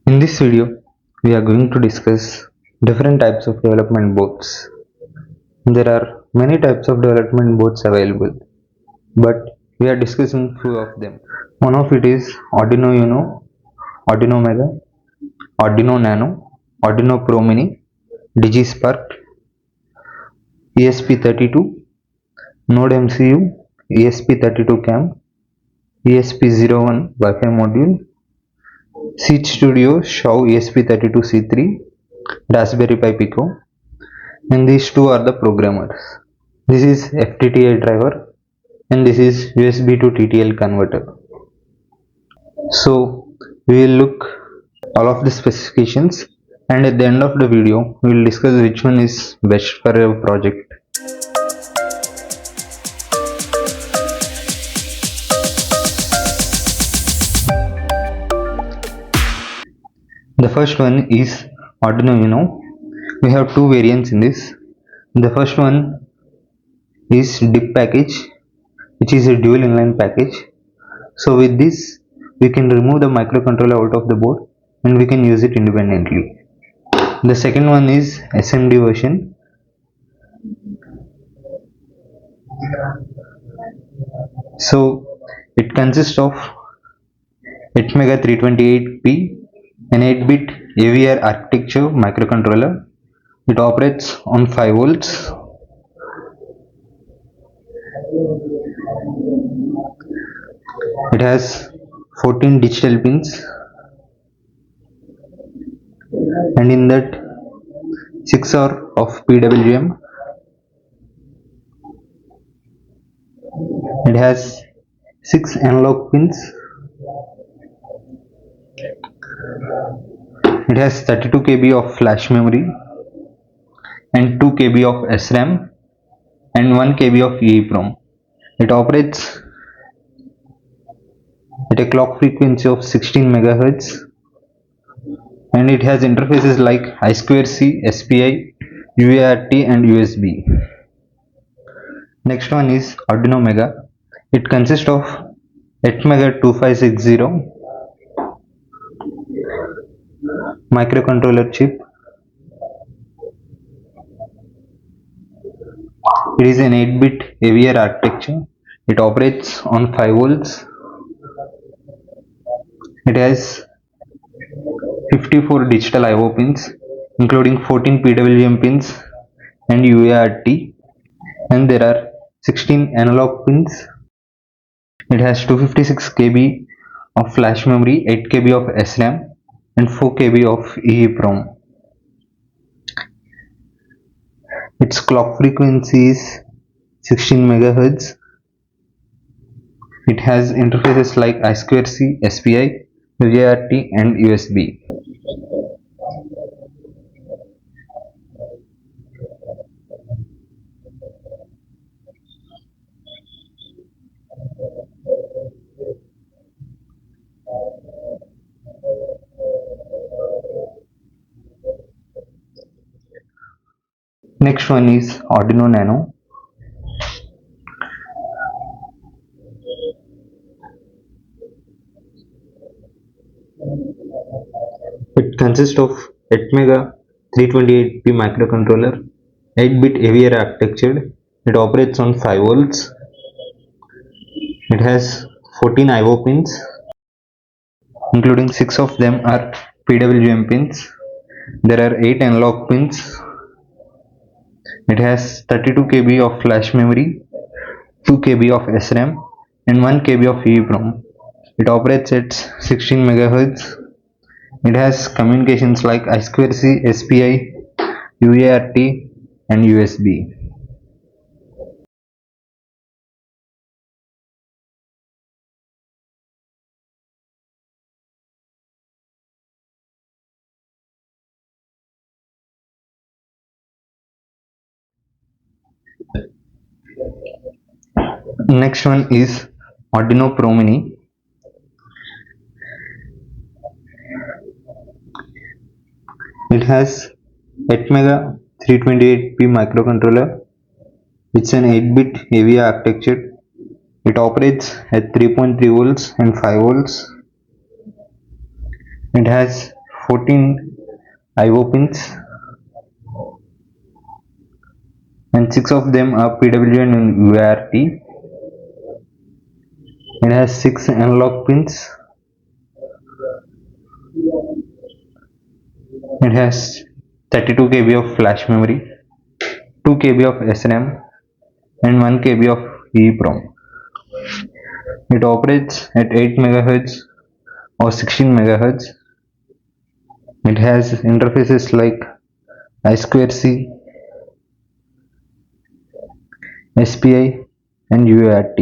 In this video, we are going to discuss different types of development boards. There are many types of development boards available, but we are discussing few of them. One of it is Arduino UNO, Arduino MEGA, Arduino NANO, Arduino Pro Mini, DigiSpark, ESP32, Node MCU, ESP32 CAM, ESP01 Wi-Fi module, Seed Studio Show ESP32C3, Raspberry Pi Pico, and these two are the programmers. This is FTTI driver and this is USB to TTL converter. So we will look all of the specifications, and at the end of the video we will discuss which one is best for your project. The first one is Arduino UNO. We have two variants in this. The first one is DIP package, which is a dual inline package. So with this we can remove the microcontroller out of the board and we can use it independently. The second one is SMD version. So it consists of MEGA 328P, an 8-bit AVR architecture microcontroller. It operates on 5 volts. It has 14 digital pins, and in that 6 are of PWM. It has 6 analog pins. It has 32 KB of flash memory and 2 KB of SRAM and 1 KB of EEPROM. It operates at a clock frequency of 16 MHz, and it has interfaces like I2C, SPI, UART and USB. Next one is Arduino MEGA. It consists of MEGA 2560 microcontroller chip. It is an 8-bit AVR architecture. It operates on 5 volts. It has 54 digital I/O pins, including 14 PWM pins and UART, and there are 16 analog pins. It has 256 KB of flash memory, 8 KB of SRAM and 4 KB of EEPROM. Its clock frequency is 16 MHz. It has interfaces like I2C, SPI, UART and USB. Next one is Arduino NANO. It consists of MEGA 328P microcontroller, 8-bit AVR architecture. It operates on 5 volts. It has 14 I/O pins, including 6 of them are PWM pins. There are 8 analog pins. It has 32 KB of flash memory, 2 KB of SRAM and 1 KB of EEPROM. It operates at 16 MHz. It has communications like I2C, SPI, UART and USB. Next one is Arduino Pro Mini. It has MEGA 328P microcontroller. It's an 8-bit AVR architecture. It operates at 3.3 volts and 5 volts. It has 14 IO pins and 6 of them are PWM and UART. It has 6 analog pins. It has 32 KB of flash memory, 2 KB of SRAM and 1 KB of EEPROM. It operates at 8 MHz or 16 MHz. It has interfaces like I2C, SPI and UART.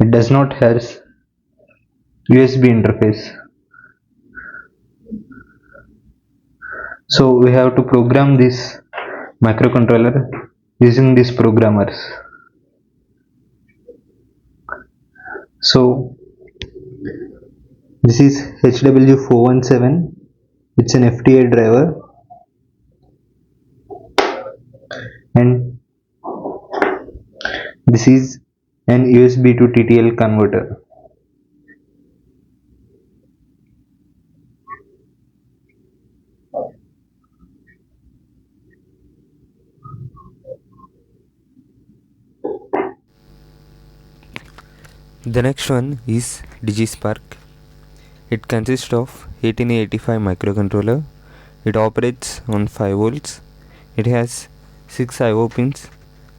It does not have USB interface. So we have to program this microcontroller using these programmers. So this is HW417. It's an FTA driver and this is an USB to TTL converter. The next one is DigiSpark. It consists of 1885 microcontroller. It operates on 5 volts. It has 6 IO pins,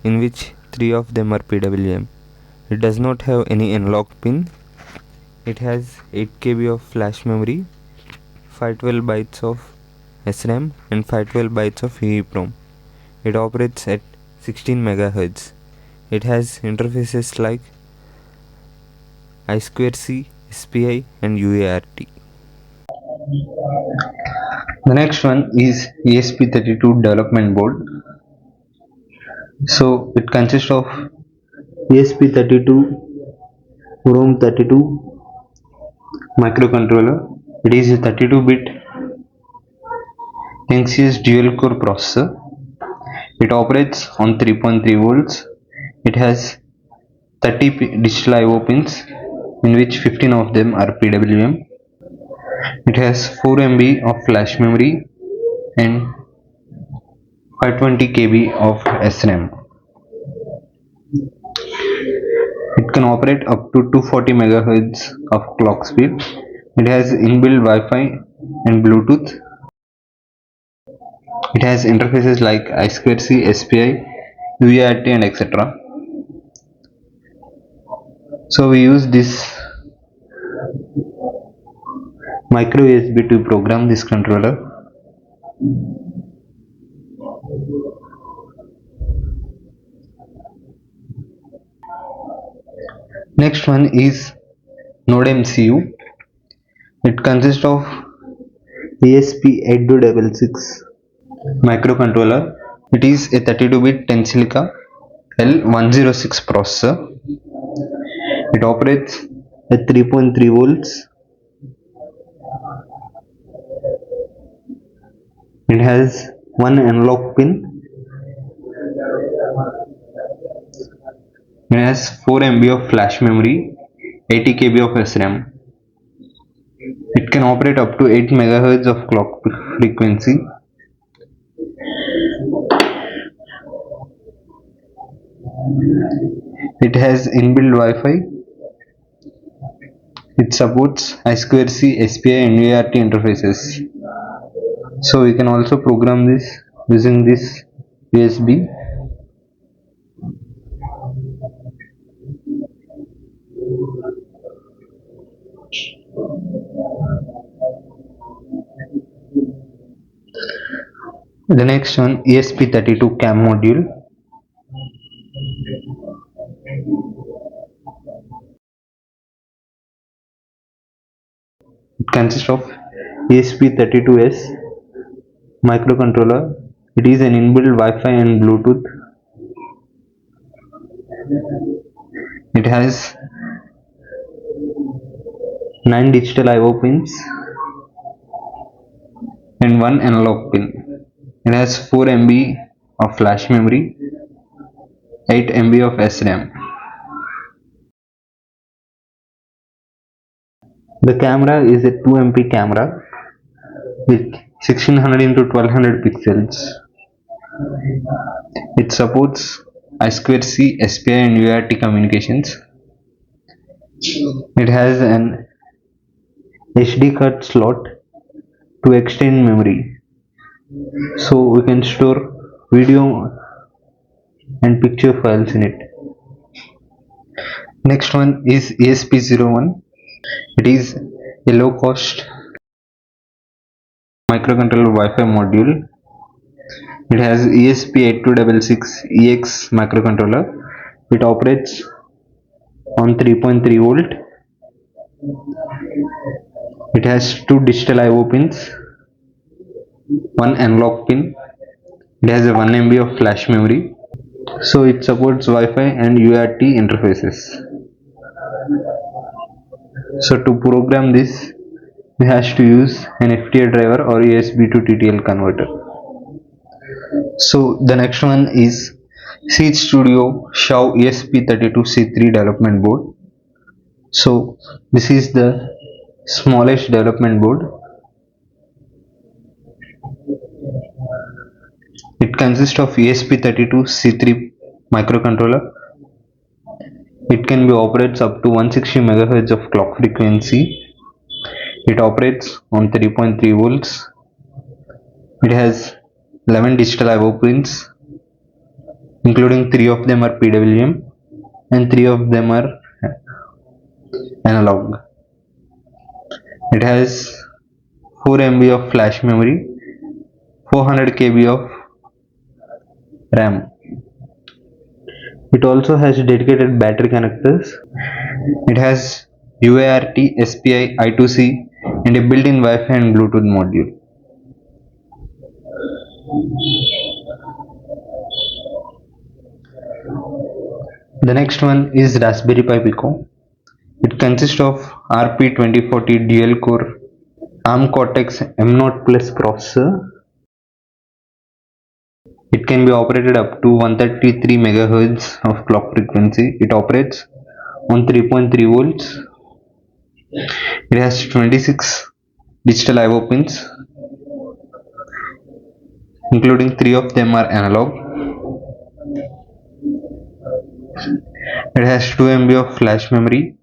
in which 3 of them are PWM. It does not have any analog pin. It has 8 KB of flash memory, 512 bytes of SRAM and 512 bytes of EEPROM. It operates at 16 MHz. It has interfaces like I2C, SPI and UART. The next one is ESP32 development board. So it consists of ESP32 ROM32 microcontroller. It is a 32-bit NCS dual core processor. It operates on 3.3 volts. It has 30 digital IO pins, in which 15 of them are PWM. It has 4 MB of flash memory and 520 KB of SRAM. It can operate up to 240 MHz of clock speed. It has inbuilt Wi-Fi and Bluetooth. It has interfaces like I2C, SPI, UART and etc. So we use this micro USB to program this controller. Next one is Node MCU. It consists of ESP8266 microcontroller. It is a 32-bit Tensilica L106 processor. It operates at 3.3 volts. It has one analog pin. It has 4 MB of flash memory, 80 KB of SRAM. It can operate up to 8 MHz of clock frequency. It has inbuilt Wi-Fi. It supports I2C, SPI and UART interfaces. So we can also program this using this USB. The next one, ESP32 CAM module. It consists of ESP32S microcontroller. It is an inbuilt Wi-Fi and Bluetooth. It has 9 digital IO pins and 1 analog pin. It has 4 MB of flash memory, 8 MB of SRAM. The camera is a 2 MP camera. with 1600 into 1200 pixels. It supports I2C, SPI and UART communications. It has an SD card slot to extend memory, so we can store video and picture files in it. Next one is ESP01. It is a low cost microcontroller Wi-Fi module. It has ESP8266EX microcontroller. It operates on 3.3 volt. It has two digital I/O pins, one analog pin. It has a 1 MB of flash memory. So it supports Wi-Fi and UART interfaces. So to program this, we have to use an FTI driver or USB to TTL converter. So the next one is Seed Studio XIAO ESP32C3 development board. So this is the smallest development board. It consists of ESP32C3 microcontroller. It can be operates up to 160 MHz of clock frequency. It operates on 3.3 volts. It has 11 digital I/O pins, including 3 of them are PWM and 3 of them are analog. It has 4 MB of flash memory, 400 KB of RAM. It also has dedicated battery connectors. It has UART, SPI, I2C and a built-in Wi-Fi and Bluetooth module. The next one is Raspberry Pi Pico. It consists of RP2040 dual core ARM Cortex M0 Plus processor. It can be operated up to 133 MHz of clock frequency. It operates on 3.3 volts. It has 26 digital I/O pins, including 3 of them are analog. It has 2 MB of flash memory,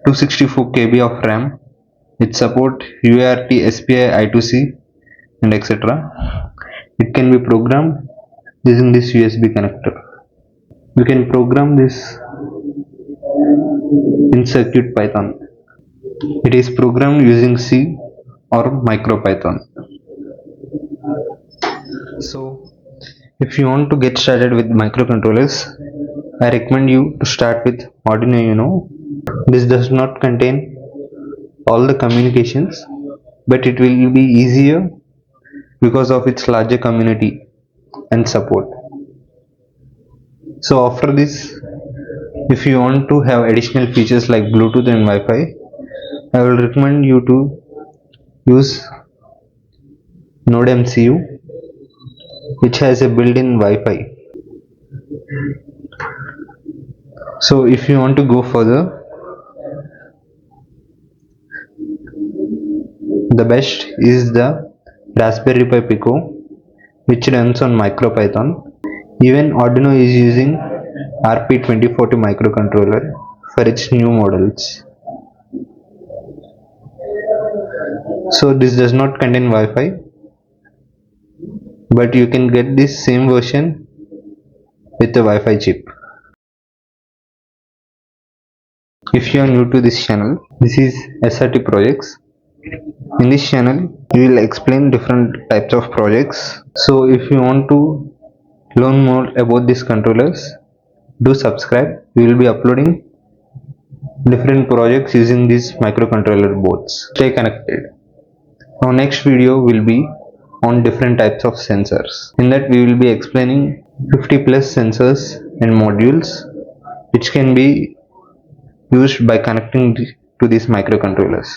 264 KB of RAM. It supports UART, SPI, I2C and etc. It can be programmed using this USB connector. We can program this in CircuitPython. It is programmed using C or MicroPython. So if you want to get started with microcontrollers, I recommend you to start with Arduino UNO. This does not contain all the communications, but it will be easier because of its larger community and support. So after this, if you want to have additional features like Bluetooth and Wi-Fi, I will recommend you to use Node MCU, which has a built-in Wi-Fi. So if you want to go further, the best is the Raspberry Pi Pico, which runs on MicroPython. Even Arduino is using RP2040 microcontroller for its new models. So this does not contain Wi-Fi, but you can get this same version with a Wi-Fi chip. If you are new to this channel, this is SRT projects. In this channel, we will explain different types of projects. So if you want to learn more about these controllers, do subscribe. We will be uploading different projects using these microcontroller boards. Stay connected. Our next video will be on different types of sensors. In that we will be explaining 50 plus sensors and modules which can be used by connecting to these microcontrollers.